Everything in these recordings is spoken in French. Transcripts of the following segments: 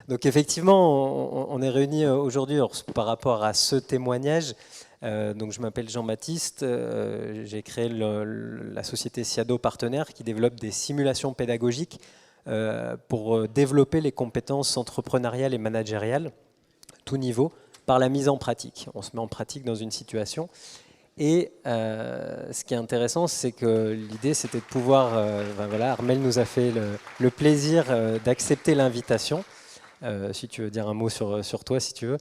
Donc effectivement, on est réunis aujourd'hui par rapport à ce témoignage. Donc je m'appelle Jean-Baptiste, j'ai créé la société Siado Partenaire qui développe des simulations pédagogiques pour développer les compétences entrepreneuriales et managériales, tout niveau, par la mise en pratique. On se met en pratique dans une situation. Et ce qui est intéressant, c'est que l'idée, c'était de pouvoir... voilà, Armelle nous a fait le plaisir d'accepter l'invitation. Si tu veux dire un mot sur toi, si tu veux.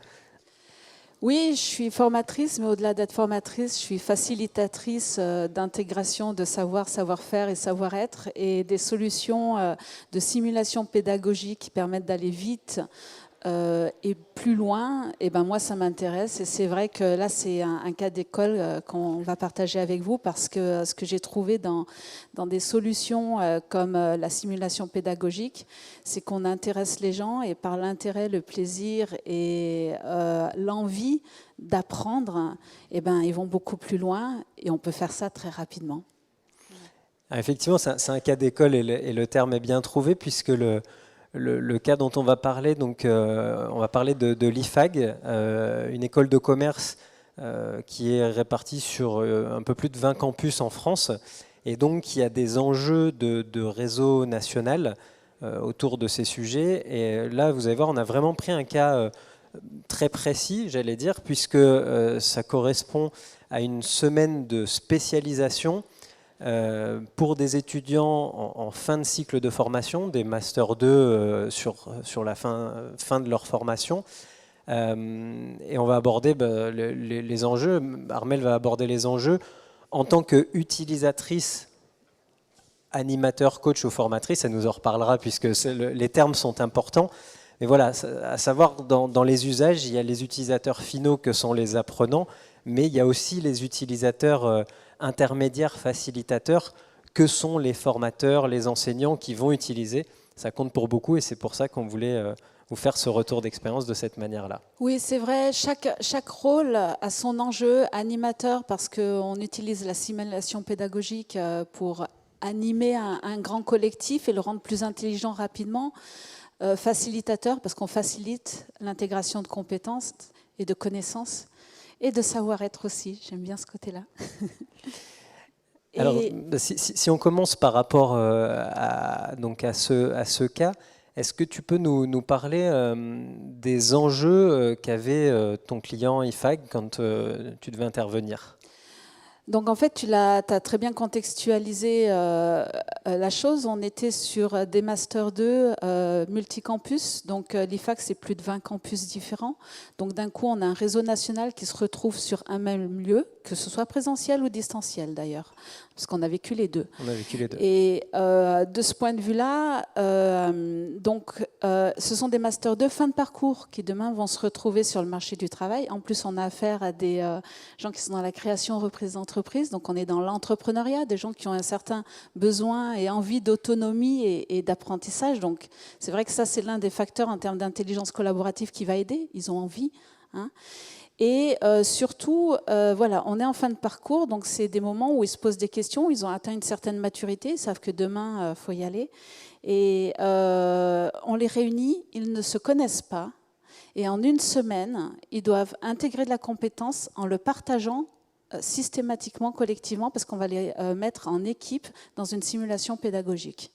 Oui, je suis formatrice, mais au-delà d'être formatrice, je suis facilitatrice d'intégration de savoir, savoir-faire et savoir-être et des solutions de simulation pédagogique qui permettent d'aller vite et plus loin. Et ben moi, ça m'intéresse et c'est vrai que là, c'est un cas d'école qu'on va partager avec vous parce que ce que j'ai trouvé dans des solutions comme la simulation pédagogique, c'est qu'on intéresse les gens et par l'intérêt, le plaisir et l'envie d'apprendre, eh ben, ils vont beaucoup plus loin et on peut faire ça très rapidement. Effectivement, c'est un cas d'école et le terme est bien trouvé puisque le cas dont on va parler, donc, on va parler de l'IFAG, une école de commerce qui est répartie sur un peu plus de 20 campus en France et donc qui a des enjeux de réseau national autour de ces sujets. Et là, vous allez voir, on a vraiment pris un cas très précis, j'allais dire, puisque ça correspond à une semaine de spécialisation pour des étudiants en fin de cycle de formation, des Master 2 sur la fin de leur formation. Et on va aborder les enjeux. Armelle va aborder les enjeux en tant qu'utilisatrice, animateur, coach ou formatrice. Elle nous en reparlera puisque les termes sont importants. Mais voilà, à savoir, dans les usages, il y a les utilisateurs finaux que sont les apprenants, mais il y a aussi les utilisateurs intermédiaires, facilitateurs, que sont les formateurs, les enseignants qui vont utiliser. Ça compte pour beaucoup et c'est pour ça qu'on voulait vous faire ce retour d'expérience de cette manière-là. Oui, c'est vrai, chaque rôle a son enjeu. Animateur, parce qu'on utilise la simulation pédagogique pour animer un grand collectif et le rendre plus intelligent rapidement. Facilitateur, parce qu'on facilite l'intégration de compétences et de connaissances et de savoir-être aussi. J'aime bien ce côté-là. Alors, si on commence par rapport à ce cas, est-ce que tu peux nous parler des enjeux qu'avait ton client IFAG quand tu devais intervenir ? Donc en fait, tu as très bien contextualisé la chose. On était sur des Master 2 multicampus. Donc l'IFAG, c'est plus de 20 campus différents. Donc d'un coup, on a un réseau national qui se retrouve sur un même lieu, que ce soit présentiel ou distanciel d'ailleurs, parce qu'on a vécu les deux. On a vécu les deux. Et de ce point de vue-là, ce sont des Master 2 fin de parcours qui demain vont se retrouver sur le marché du travail. En plus, on a affaire à des gens qui sont dans la création, reprise d'entreprise. Donc on est dans l'entrepreneuriat, des gens qui ont un certain besoin et envie d'autonomie et d'apprentissage. Donc c'est vrai que ça, c'est l'un des facteurs en termes d'intelligence collaborative qui va aider. Ils ont envie. Hein. Et surtout, voilà, on est en fin de parcours, donc c'est des moments où ils se posent des questions, ils ont atteint une certaine maturité, ils savent que demain, faut y aller. Et on les réunit, ils ne se connaissent pas. Et en une semaine, ils doivent intégrer de la compétence en le partageant systématiquement, collectivement, parce qu'on va les mettre en équipe dans une simulation pédagogique.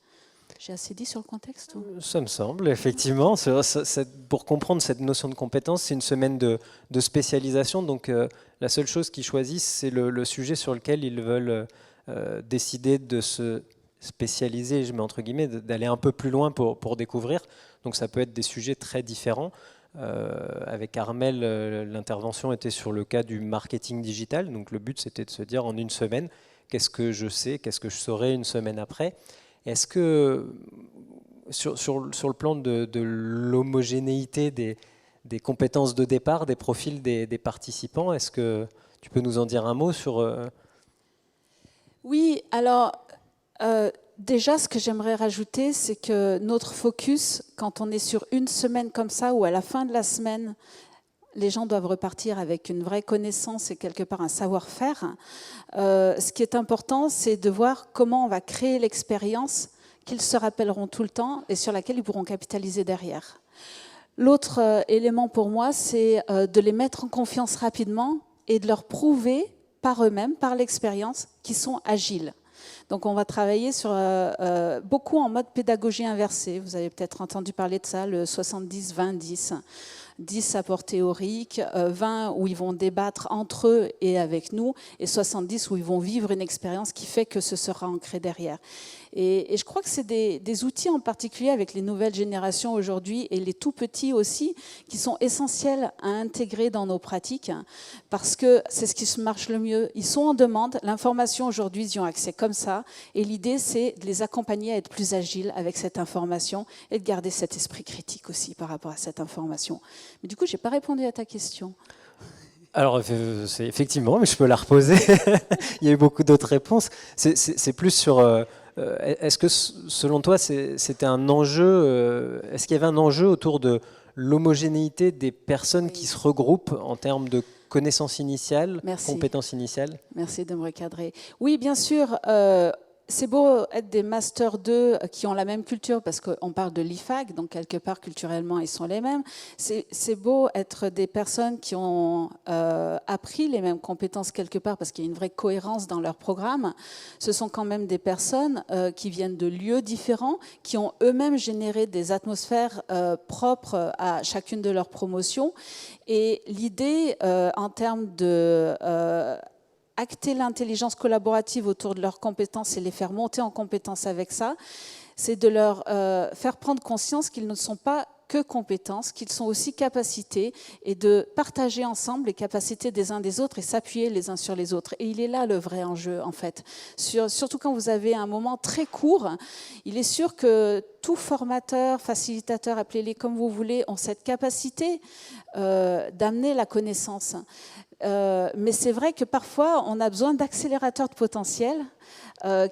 J'ai assez dit sur le contexte ou... Ça me semble, effectivement. Pour comprendre cette notion de compétence, c'est une semaine de spécialisation. Donc, la seule chose qu'ils choisissent, c'est le sujet sur lequel ils veulent décider de se spécialiser, je mets entre guillemets, d'aller un peu plus loin pour découvrir. Donc, ça peut être des sujets très différents. Avec Armelle, l'intervention était sur le cas du marketing digital. Donc, le but, c'était de se dire en une semaine, qu'est-ce que je sais, qu'est-ce que je saurai une semaine après. Est-ce que, sur le plan de l'homogénéité des compétences de départ, des profils des participants, est-ce que tu peux nous en dire un mot sur... Oui, alors, déjà, ce que j'aimerais rajouter, c'est que notre focus, quand on est sur une semaine comme ça, ou à la fin de la semaine, les gens doivent repartir avec une vraie connaissance et quelque part un savoir-faire. Ce qui est important, c'est de voir comment on va créer l'expérience qu'ils se rappelleront tout le temps et sur laquelle ils pourront capitaliser derrière. L'autre élément pour moi, c'est de les mettre en confiance rapidement et de leur prouver par eux-mêmes, par l'expérience, qu'ils sont agiles. Donc on va travailler sur beaucoup en mode pédagogie inversée. Vous avez peut-être entendu parler de ça, le 70-20-10. 10 apports théoriques, 20 où ils vont débattre entre eux et avec nous, et 70 où ils vont vivre une expérience qui fait que ce sera ancré derrière. Et je crois que c'est des outils en particulier avec les nouvelles générations aujourd'hui et les tout petits aussi qui sont essentiels à intégrer dans nos pratiques parce que c'est ce qui se marche le mieux. Ils sont en demande, l'information aujourd'hui, ils y ont accès comme ça et l'idée c'est de les accompagner à être plus agiles avec cette information et de garder cet esprit critique aussi par rapport à cette information. Mais du coup, je n'ai pas répondu à ta question. Alors, c'est effectivement, mais je peux la reposer. Il y a eu beaucoup d'autres réponses. C'est plus sur... est-ce que, selon toi, c'était un enjeu est-ce qu'il y avait un enjeu autour de l'homogénéité des personnes qui se regroupent en termes de connaissances initiales, compétences initiales? Merci de me recadrer. Oui, bien sûr. C'est beau être des Master 2 qui ont la même culture, parce qu'on parle de l'IFAG, donc quelque part culturellement ils sont les mêmes. C'est beau être des personnes qui ont appris les mêmes compétences quelque part, parce qu'il y a une vraie cohérence dans leur programme. Ce sont quand même des personnes qui viennent de lieux différents, qui ont eux-mêmes généré des atmosphères propres à chacune de leurs promotions. Et l'idée en termes de... acter l'intelligence collaborative autour de leurs compétences et les faire monter en compétences avec ça, c'est de leur faire prendre conscience qu'ils ne sont pas que compétences, qu'ils sont aussi capacités et de partager ensemble les capacités des uns des autres et s'appuyer les uns sur les autres. Et il est là le vrai enjeu en fait. Surtout quand vous avez un moment très court, il est sûr que tout formateur, facilitateur, appelez-les comme vous voulez, ont cette capacité d'amener la connaissance. Mais c'est vrai que parfois, on a besoin d'accélérateurs de potentiel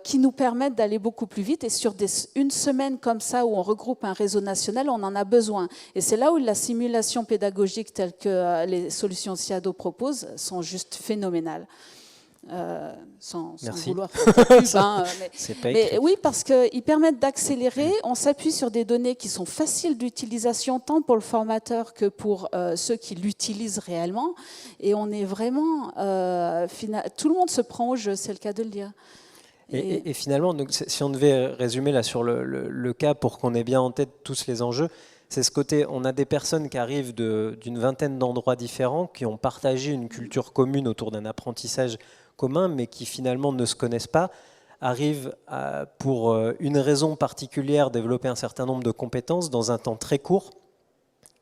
qui nous permettent d'aller beaucoup plus vite. Et sur une semaine comme ça, où on regroupe un réseau national, on en a besoin. Et c'est là où la simulation pédagogique telle que les solutions SIADO proposent sont juste phénoménales. Sans vouloir faire de pub, hein, mais oui, parce qu'ils permettent d'accélérer. On s'appuie sur des données qui sont faciles d'utilisation tant pour le formateur que pour ceux qui l'utilisent réellement, et on est vraiment tout le monde se prend au jeu, c'est le cas de le dire. Et finalement, donc, si on devait résumer là sur le cas pour qu'on ait bien en tête tous les enjeux, c'est ce côté, on a des personnes qui arrivent d'une vingtaine d'endroits différents, qui ont partagé une culture commune autour d'un apprentissage commun, mais qui finalement ne se connaissent pas, arrivent pour une raison particulière développer un certain nombre de compétences dans un temps très court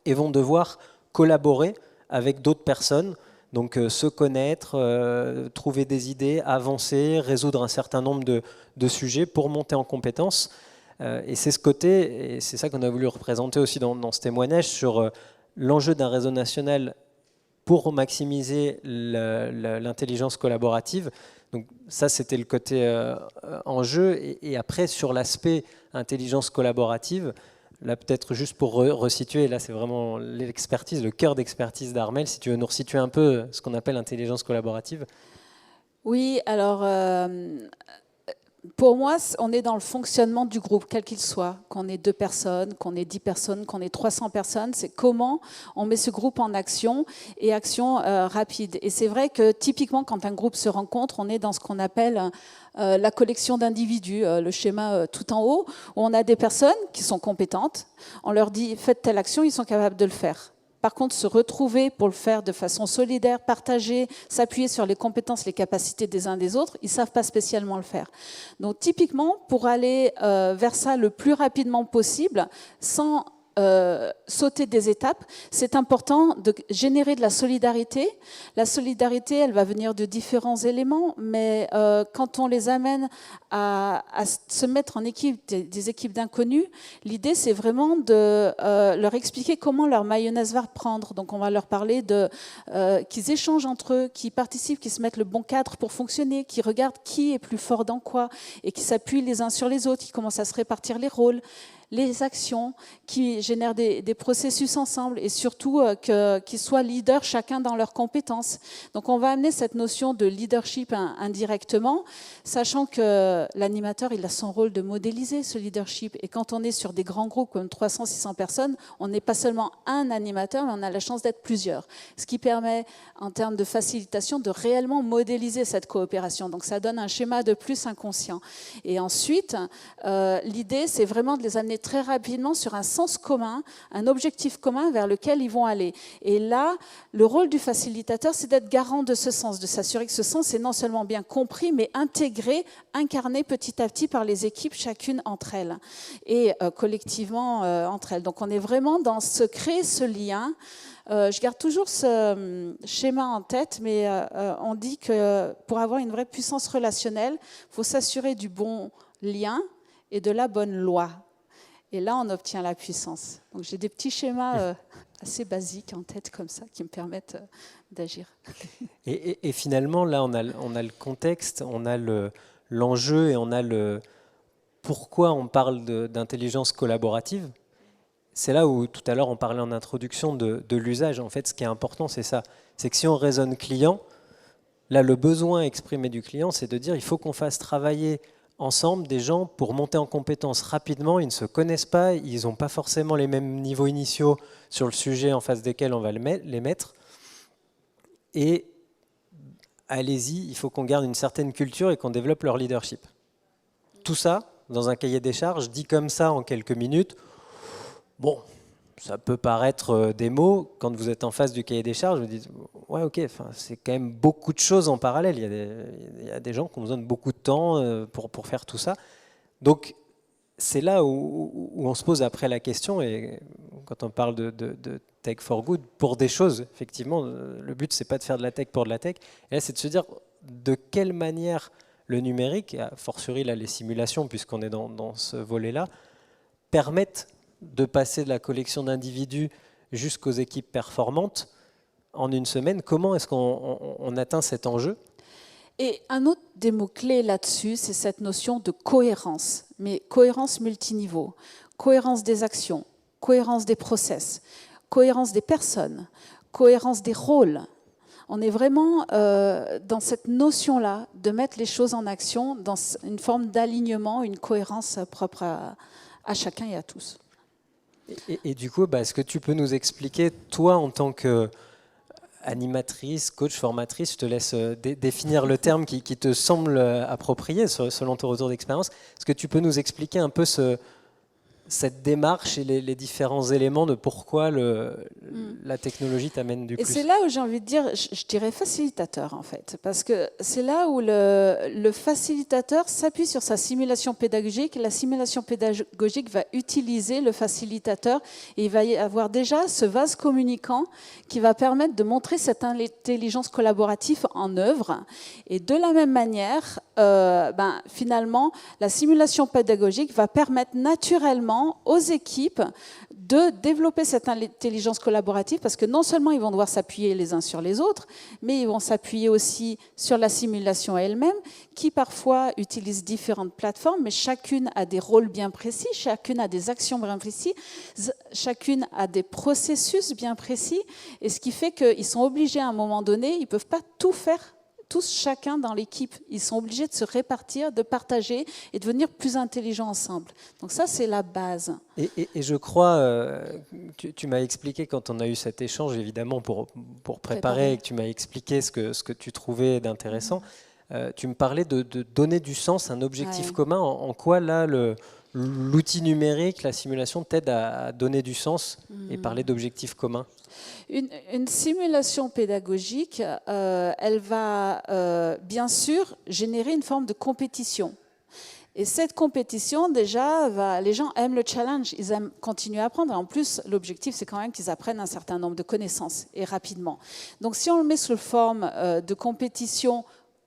et vont devoir collaborer avec d'autres personnes, donc se connaître, trouver des idées, avancer, résoudre un certain nombre de sujets pour monter en compétences. Et c'est ce côté, et c'est ça qu'on a voulu représenter aussi dans ce témoignage sur l'enjeu d'un réseau national pour maximiser l'intelligence collaborative. Donc ça, c'était le côté enjeu. Et après, sur l'aspect intelligence collaborative, là peut-être juste pour resituer, là c'est vraiment l'expertise, le cœur d'expertise d'Armelle, si tu veux nous resituer un peu ce qu'on appelle intelligence collaborative. Oui, alors... pour moi, on est dans le fonctionnement du groupe, quel qu'il soit, qu'on ait 2 personnes, qu'on ait 10 personnes, qu'on ait 300 personnes, c'est comment on met ce groupe en action et action rapide. Et c'est vrai que typiquement, quand un groupe se rencontre, on est dans ce qu'on appelle la collection d'individus, le schéma tout en haut, où on a des personnes qui sont compétentes, on leur dit « faites telle action », ils sont capables de le faire. Par contre, se retrouver pour le faire de façon solidaire, partager, s'appuyer sur les compétences, les capacités des uns des autres, ils ne savent pas spécialement le faire. Donc typiquement, pour aller vers ça le plus rapidement possible, sans sauter des étapes, c'est important de générer de la solidarité. La solidarité, elle va venir de différents éléments, mais quand on les amène à se mettre en équipe, des équipes d'inconnus, l'idée c'est vraiment de leur expliquer comment leur mayonnaise va reprendre. Donc on va leur parler qu'ils échangent entre eux, qu'ils participent, qu'ils se mettent le bon cadre pour fonctionner, qu'ils regardent qui est plus fort dans quoi et qui s'appuient les uns sur les autres, qui commencent à se répartir les rôles. les actions, qui génèrent des processus ensemble et surtout qu'ils soient leaders chacun dans leurs compétences. Donc on va amener cette notion de leadership indirectement, sachant que l'animateur, il a son rôle de modéliser ce leadership. Et quand on est sur des grands groupes comme 300-600 personnes, on n'est pas seulement un animateur, mais on a la chance d'être plusieurs. Ce qui permet, en termes de facilitation, de réellement modéliser cette coopération. Donc ça donne un schéma de plus inconscient. Et ensuite, l'idée, c'est vraiment de les amener très rapidement sur un sens commun, un objectif commun vers lequel ils vont aller. Et là, le rôle du facilitateur, c'est d'être garant de ce sens, de s'assurer que ce sens est non seulement bien compris, mais intégré, incarné petit à petit par les équipes, chacune entre elles, et collectivement entre elles. Donc on est vraiment dans créer ce lien. Je garde toujours ce schéma en tête, mais on dit que pour avoir une vraie puissance relationnelle, il faut s'assurer du bon lien et de la bonne loi. Et là, on obtient la puissance. Donc j'ai des petits schémas assez basiques en tête comme ça qui me permettent d'agir. Et finalement, là, on a le contexte, on a l'enjeu et on a le pourquoi on parle d'intelligence collaborative. C'est là où, tout à l'heure, on parlait en introduction de l'usage. En fait, ce qui est important, c'est ça. C'est que si on raisonne client, là, le besoin exprimé du client, c'est de dire il faut qu'on fasse travailler ensemble des gens pour monter en compétences rapidement. Ils ne se connaissent pas, ils n'ont pas forcément les mêmes niveaux initiaux sur le sujet en face desquels on va les mettre. Et allez-y, il faut qu'on garde une certaine culture et qu'on développe leur leadership. Tout ça, dans un cahier des charges, dit comme ça en quelques minutes, bon, ça peut paraître des mots. Quand vous êtes en face du cahier des charges, vous dites ouais, ok, c'est quand même beaucoup de choses en parallèle. Il y a des gens qui ont besoin de beaucoup de temps pour faire tout ça. Donc, c'est là où on se pose après la question. Et quand on parle de tech for good, pour des choses, effectivement, le but, c'est pas de faire de la tech pour de la tech. Et là, c'est de se dire de quelle manière le numérique, a fortiori là, les simulations, puisqu'on est dans ce volet-là, permettent de passer de la collection d'individus jusqu'aux équipes performantes en une semaine. Comment est-ce qu'on atteint cet enjeu ? Et un autre des mots-clés là-dessus, c'est cette notion de cohérence, mais cohérence multiniveau, cohérence des actions, cohérence des process, cohérence des personnes, cohérence des rôles. On est vraiment dans cette notion-là de mettre les choses en action dans une forme d'alignement, une cohérence propre à chacun et à tous. Et du coup, est-ce que tu peux nous expliquer, toi, en tant qu'animatrice, coach, formatrice, je te laisse définir le terme qui te semble approprié selon ton retour d'expérience. Est-ce que tu peux nous expliquer un peu cette démarche et les différents éléments de pourquoi la technologie t'amène du plus? Et c'est là où j'ai envie de dire, je dirais facilitateur en fait, parce que c'est là où le facilitateur s'appuie sur sa simulation pédagogique. La simulation pédagogique va utiliser le facilitateur et il va y avoir déjà ce vase communicant qui va permettre de montrer cette intelligence collaborative en œuvre. Et de la même manière, finalement, la simulation pédagogique va permettre naturellement aux équipes de développer cette intelligence collaborative parce que non seulement ils vont devoir s'appuyer les uns sur les autres, mais ils vont s'appuyer aussi sur la simulation elle-même qui parfois utilise différentes plateformes, mais chacune a des rôles bien précis, chacune a des actions bien précises, chacune a des processus bien précis, et ce qui fait qu'ils sont obligés à un moment donné, ils ne peuvent pas tout faire tous chacun dans l'équipe. Ils sont obligés de se répartir, de partager et de devenir plus intelligents ensemble. Donc ça, c'est la base. Et je crois, tu m'as expliqué quand on a eu cet échange, évidemment, pour préparer, et que tu m'as expliqué ce que tu trouvais d'intéressant. Tu me parlais de donner du sens, un objectif commun. En quoi, là, l'outil numérique, la simulation, t'aide à donner du sens et parler d'objectifs communs? Une simulation pédagogique, elle va bien sûr générer une forme de compétition. Et cette compétition, déjà, les gens aiment le challenge, ils aiment continuer à apprendre. Et en plus, l'objectif, c'est quand même qu'ils apprennent un certain nombre de connaissances et rapidement. Donc si on le met sous forme de compétition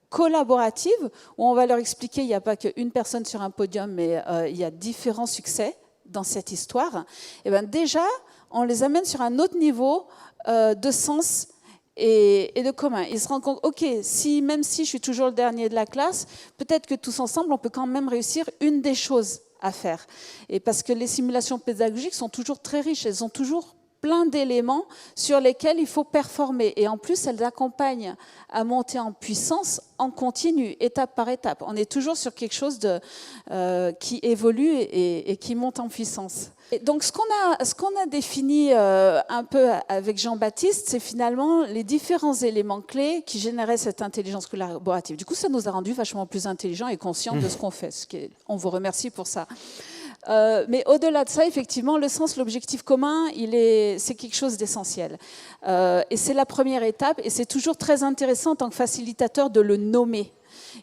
collaborative, où on va leur expliquer qu'il n'y a pas qu'une personne sur un podium, mais il y a différents succès dans cette histoire, et bien déjà, on les amène sur un autre niveau de sens et de commun. Ils se rendent compte, ok, même si je suis toujours le dernier de la classe, peut-être que tous ensemble, on peut quand même réussir une des choses à faire. Et parce que les simulations pédagogiques sont toujours très riches, elles ont toujours plein d'éléments sur lesquels il faut performer. Et en plus, elles accompagnent à monter en puissance en continu, étape par étape. On est toujours sur quelque chose qui évolue et qui monte en puissance. Et donc, ce qu'on a défini un peu avec Jean-Baptiste, c'est finalement les différents éléments clés qui généraient cette intelligence collaborative. Du coup, ça nous a rendus vachement plus intelligents et conscients de ce qu'on fait. On vous remercie pour ça. Mais au-delà de ça, effectivement, le sens, l'objectif commun, c'est quelque chose d'essentiel. Et c'est la première étape, et c'est toujours très intéressant en tant que facilitateur de le nommer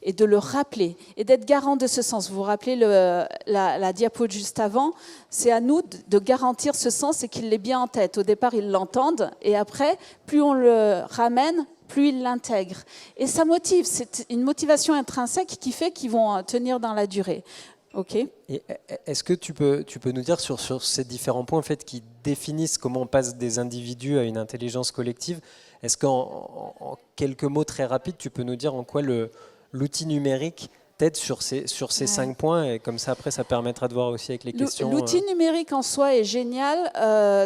et de le rappeler, et d'être garant de ce sens. Vous vous rappelez la diapo de juste avant, c'est à nous de garantir ce sens et qu'il l'ait bien en tête. Au départ, ils l'entendent, et après, plus on le ramène, plus ils l'intègrent. Et ça motive, c'est une motivation intrinsèque qui fait qu'ils vont tenir dans la durée. Okay. Et est-ce que tu peux nous dire sur ces différents points en fait, qui définissent comment on passe des individus à une intelligence collective, est-ce qu'en quelques mots très rapides, tu peux nous dire en quoi l'outil numérique t'aide sur ces 5 points, et comme ça après ça permettra de voir aussi avec les questions. L'outil numérique en soi est génial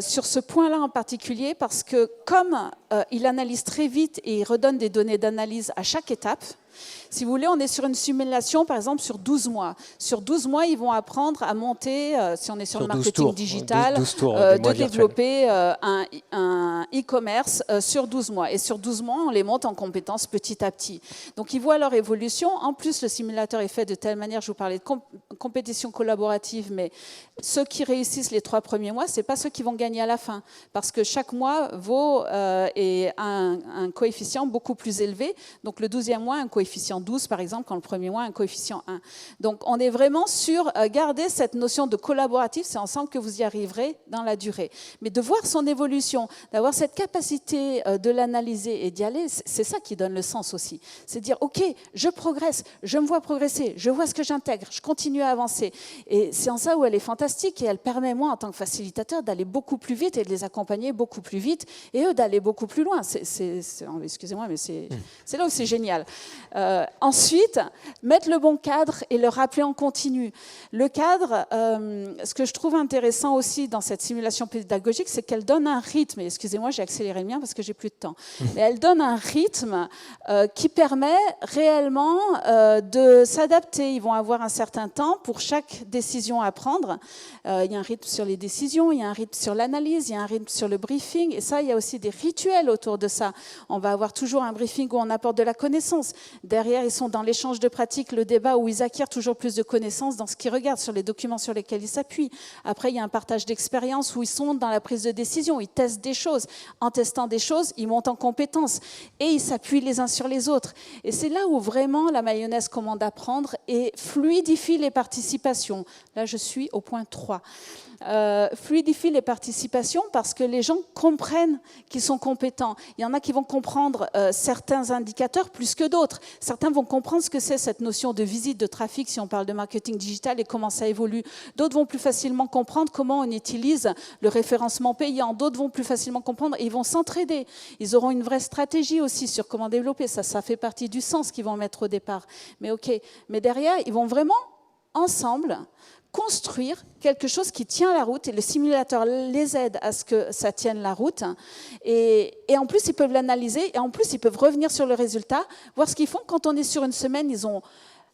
sur ce point-là en particulier parce que comme il analyse très vite et il redonne des données d'analyse à chaque étape. Si vous voulez, on est sur une simulation, par exemple, sur 12 mois. Sur 12 mois, ils vont apprendre à monter, si on est sur le marketing digital, 12 tours, de développer un e-commerce sur 12 mois. Et sur 12 mois, on les monte en compétences petit à petit. Donc, ils voient leur évolution. En plus, le simulateur est fait de telle manière, je vous parlais de compétition collaborative, mais ceux qui réussissent les 3 premiers mois, ce n'est pas ceux qui vont gagner à la fin. Parce que chaque mois vaut un coefficient beaucoup plus élevé. Donc, le 12e mois, un coefficient 12, par exemple, quand le premier mois, un coefficient 1. Donc, on est vraiment sur garder cette notion de collaboratif. C'est ensemble que vous y arriverez dans la durée. Mais de voir son évolution, d'avoir cette capacité de l'analyser et d'y aller, c'est ça qui donne le sens aussi. C'est dire, OK, je progresse, je me vois progresser, je vois ce que j'intègre, je continue à avancer. Et c'est en ça où elle est fantastique et elle permet, moi, en tant que facilitateur, d'aller beaucoup plus vite et de les accompagner beaucoup plus vite et eux d'aller beaucoup plus loin. Excusez-moi, mais c'est là où c'est génial. Ensuite, mettre le bon cadre et le rappeler en continu. Le cadre, ce que je trouve intéressant aussi dans cette simulation pédagogique, c'est qu'elle donne un rythme. Et excusez-moi, j'ai accéléré le mien parce que j'ai plus de temps. Mais elle donne un rythme qui permet réellement de s'adapter. Ils vont avoir un certain temps pour chaque décision à prendre. Il y a un rythme sur les décisions, il y a un rythme sur l'analyse, il y a un rythme sur le briefing. Et ça, il y a aussi des rituels autour de ça. On va avoir toujours un briefing où on apporte de la connaissance. Derrière, ils sont dans l'échange de pratiques, le débat où ils acquièrent toujours plus de connaissances dans ce qu'ils regardent, sur les documents sur lesquels ils s'appuient. Après, il y a un partage d'expérience où ils sont dans la prise de décision, ils testent des choses. En testant des choses, ils montent en compétences et ils s'appuient les uns sur les autres. Et c'est là où vraiment la mayonnaise commande à prendre et fluidifie les participations. Là, je suis au point 3. Fluidifie les participations parce que les gens comprennent qu'ils sont compétents. Il y en a qui vont comprendre certains indicateurs plus que d'autres. Certains vont comprendre ce que c'est cette notion de visite de trafic si on parle de marketing digital et comment ça évolue. D'autres vont plus facilement comprendre comment on utilise le référencement payant. D'autres vont plus facilement comprendre et ils vont s'entraider. Ils auront une vraie stratégie aussi sur comment développer. Ça fait partie du sens qu'ils vont mettre au départ. Mais OK. Mais derrière, ils vont vraiment ensemble construire quelque chose qui tient la route et le simulateur les aide à ce que ça tienne la route. Et en plus, ils peuvent l'analyser et en plus, ils peuvent revenir sur le résultat, voir ce qu'ils font. Quand on est sur une semaine, ils ont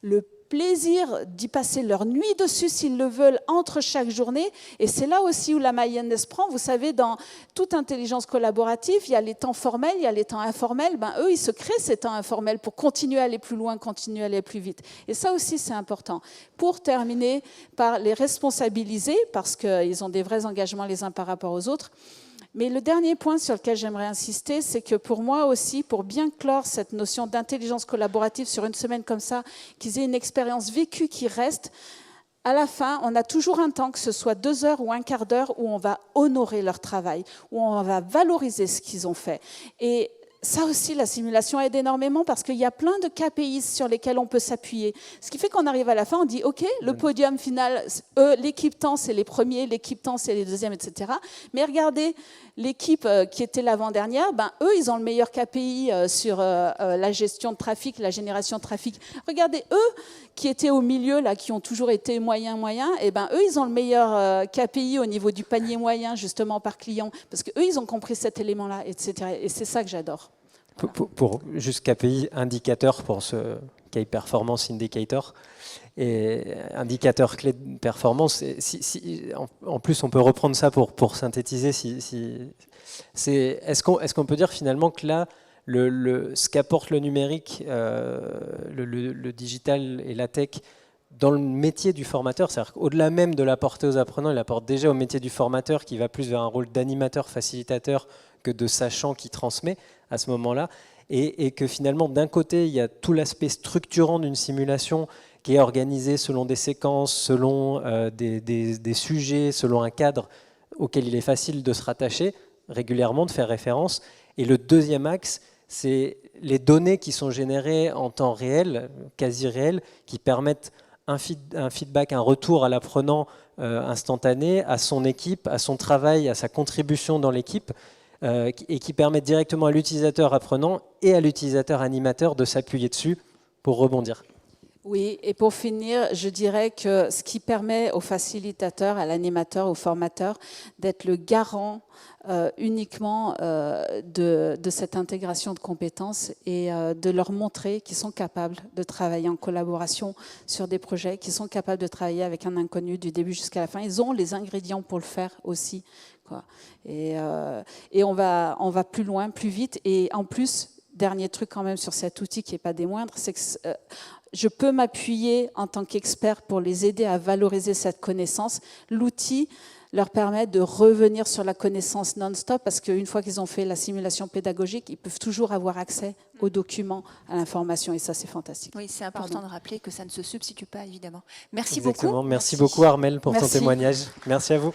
le plaisir d'y passer leur nuit dessus s'ils le veulent entre chaque journée. Et c'est là aussi où la mayonnaise prend. Vous savez, dans toute intelligence collaborative, il y a les temps formels, il y a les temps informels. Eux, ils se créent ces temps informels pour continuer à aller plus loin, continuer à aller plus vite. Et ça aussi, c'est important. Pour terminer par les responsabiliser, parce qu'ils ont des vrais engagements les uns par rapport aux autres. Mais le dernier point sur lequel j'aimerais insister, c'est que pour moi aussi, pour bien clore cette notion d'intelligence collaborative sur une semaine comme ça, qu'ils aient une expérience vécue qui reste, à la fin, on a toujours un temps, que ce soit 2 heures ou un quart d'heure, où on va honorer leur travail, où on va valoriser ce qu'ils ont fait. Et ça aussi, la simulation aide énormément parce qu'il y a plein de KPIs sur lesquels on peut s'appuyer. Ce qui fait qu'on arrive à la fin, on dit, OK, le podium final, l'équipe temps, c'est les premiers, l'équipe temps, c'est les deuxièmes, etc. Mais regardez, l'équipe qui était l'avant-dernière, eux, ils ont le meilleur KPI sur la gestion de trafic, la génération de trafic. Regardez, eux, qui étaient au milieu, là, qui ont toujours été moyens, et eux, ils ont le meilleur KPI au niveau du panier moyen, justement, par client, parce qu'eux, ils ont compris cet élément-là, etc. Et c'est ça que j'adore. Pour juste KPI, indicateur pour ce Key Performance Indicator, et indicateur clé de performance. En plus, on peut reprendre ça pour synthétiser. Est-ce qu'on peut dire finalement que là, ce qu'apporte le numérique, le digital et la tech dans le métier du formateur, c'est-à-dire qu'au-delà même de l'apporter aux apprenants, il apporte déjà au métier du formateur qui va plus vers un rôle d'animateur, facilitateur que de sachant qui transmet à ce moment-là, et que finalement d'un côté il y a tout l'aspect structurant d'une simulation qui est organisée selon des séquences, selon des sujets, selon un cadre auquel il est facile de se rattacher régulièrement, de faire référence. Et le deuxième axe, c'est les données qui sont générées en temps réel, quasi réel, qui permettent un feedback, un retour à l'apprenant instantané, à son équipe, à son travail, à sa contribution dans l'équipe, et qui permettent directement à l'utilisateur apprenant et à l'utilisateur animateur de s'appuyer dessus pour rebondir. Oui, et pour finir, je dirais que ce qui permet au facilitateur, à l'animateur, au formateur d'être le garant uniquement de cette intégration de compétences et de leur montrer qu'ils sont capables de travailler en collaboration sur des projets, qu'ils sont capables de travailler avec un inconnu du début jusqu'à la fin. Ils ont les ingrédients pour le faire aussi, quoi. Et on va plus loin, plus vite. Et en plus, dernier truc quand même sur cet outil qui n'est pas des moindres, c'est que je peux m'appuyer en tant qu'expert pour les aider à valoriser cette connaissance. L'outil leur permet de revenir sur la connaissance non-stop parce qu'une fois qu'ils ont fait la simulation pédagogique, ils peuvent toujours avoir accès aux documents, à l'information, et ça, c'est fantastique. Oui, c'est important de rappeler que ça ne se substitue pas, évidemment. Merci Exactement. beaucoup. Merci beaucoup, Armelle, pour ton témoignage. Merci à vous.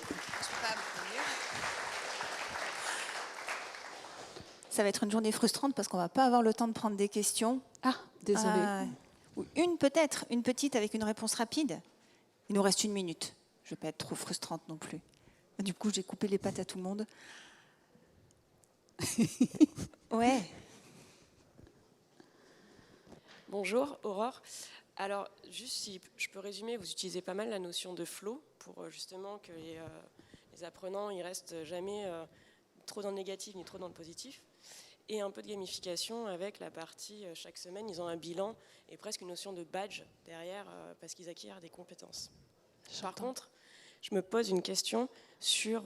Ça va être une journée frustrante parce qu'on ne va pas avoir le temps de prendre des questions. Ah, désolée. Une peut-être, une petite avec une réponse rapide. Il nous reste 1 minute. Je ne vais pas être trop frustrante non plus. Du coup, j'ai coupé les pattes à tout le monde. Ouais. Bonjour, Aurore. Alors, juste si je peux résumer, vous utilisez pas mal la notion de flow pour justement que les apprenants ils restent jamais trop dans le négatif ni trop dans le positif. Et un peu de gamification avec la partie, chaque semaine, ils ont un bilan et presque une notion de badge derrière parce qu'ils acquièrent des compétences. Par contre, je me pose une question sur,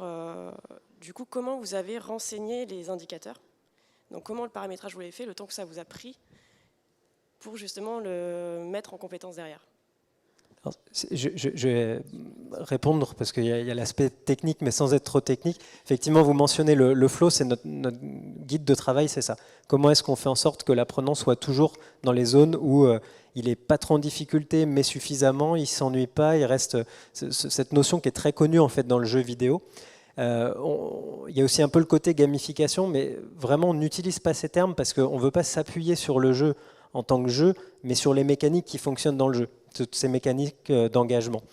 du coup, comment vous avez renseigné les indicateurs. Donc, comment le paramétrage vous l'avez fait, le temps que ça vous a pris pour justement le mettre en compétence derrière. Alors, je vais répondre parce qu'il y a l'aspect technique, mais sans être trop technique. Effectivement, vous mentionnez le flow, c'est notre guide de travail, c'est ça. Comment est-ce qu'on fait en sorte que l'apprenant soit toujours dans les zones où il n'est pas trop en difficulté, mais suffisamment, il ne s'ennuie pas, il reste cette notion qui est très connue en fait dans le jeu vidéo. Il y a aussi un peu le côté gamification, mais vraiment on n'utilise pas ces termes parce qu'on ne veut pas s'appuyer sur le jeu en tant que jeu, mais sur les mécaniques qui fonctionnent dans le jeu, toutes ces mécaniques d'engagement.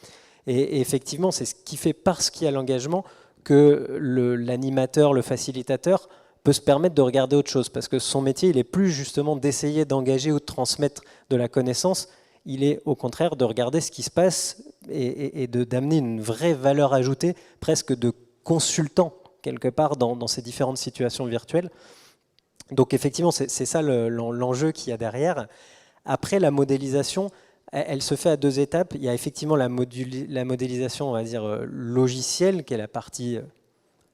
Et effectivement, c'est ce qui fait, parce qu'il y a l'engagement, que l'animateur, le facilitateur peut se permettre de regarder autre chose, parce que son métier, il n'est plus justement d'essayer d'engager ou de transmettre de la connaissance, il est au contraire de regarder ce qui se passe et d'amener une vraie valeur ajoutée, presque de consultant, quelque part, dans ces différentes situations virtuelles. Donc effectivement, c'est ça l'enjeu qu'il y a derrière. Après, la modélisation, elle se fait à 2 étapes. Il y a effectivement la modélisation, on va dire, logicielle, qui est la partie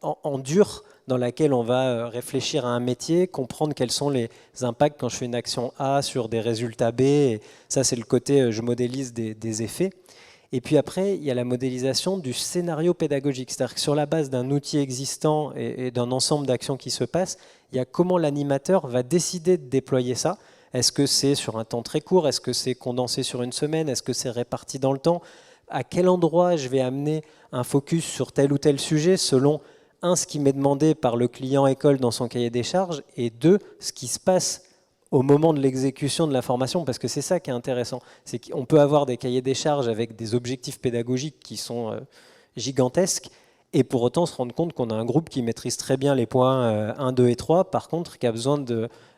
en dur, dans laquelle on va réfléchir à un métier, comprendre quels sont les impacts quand je fais une action A sur des résultats B. Et ça, c'est le côté je modélise des effets. Et puis après, il y a la modélisation du scénario pédagogique. C'est-à-dire que sur la base d'un outil existant et d'un ensemble d'actions qui se passent, il y a comment l'animateur va décider de déployer ça. Est-ce que c'est sur un temps très court? Est-ce que c'est condensé sur une semaine? Est-ce que c'est réparti dans le temps? À quel endroit je vais amener un focus sur tel ou tel sujet selon un, ce qui m'est demandé par le client école dans son cahier des charges, et deux, ce qui se passe au moment de l'exécution de la formation, parce que c'est ça qui est intéressant. C'est qu'on peut avoir des cahiers des charges avec des objectifs pédagogiques qui sont gigantesques, et pour autant se rendre compte qu'on a un groupe qui maîtrise très bien les points 1, 2 et 3, par contre, qui a besoin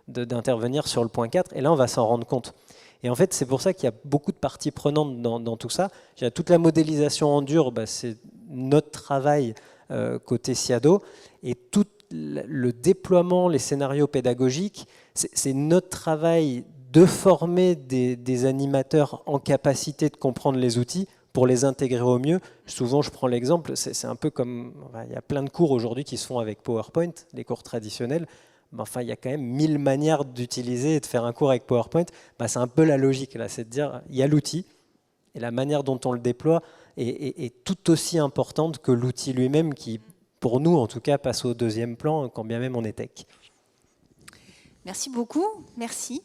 d'intervenir sur le point 4, et là, on va s'en rendre compte. Et en fait, c'est pour ça qu'il y a beaucoup de parties prenantes dans tout ça. Toute la modélisation en dur, c'est notre travail côté SIADO, et tout le déploiement, les scénarios pédagogiques, c'est notre travail de former des animateurs en capacité de comprendre les outils pour les intégrer au mieux. Souvent, je prends l'exemple, c'est un peu comme, il y a plein de cours aujourd'hui qui se font avec PowerPoint, les cours traditionnels. Enfin, il y a quand même 1000 manières d'utiliser et de faire un cours avec PowerPoint. C'est un peu la logique, là, c'est de dire, il y a l'outil, et la manière dont on le déploie est tout aussi importante que l'outil lui-même, qui, pour nous, en tout cas, passe au deuxième plan, quand bien même on est tech. Merci beaucoup, merci.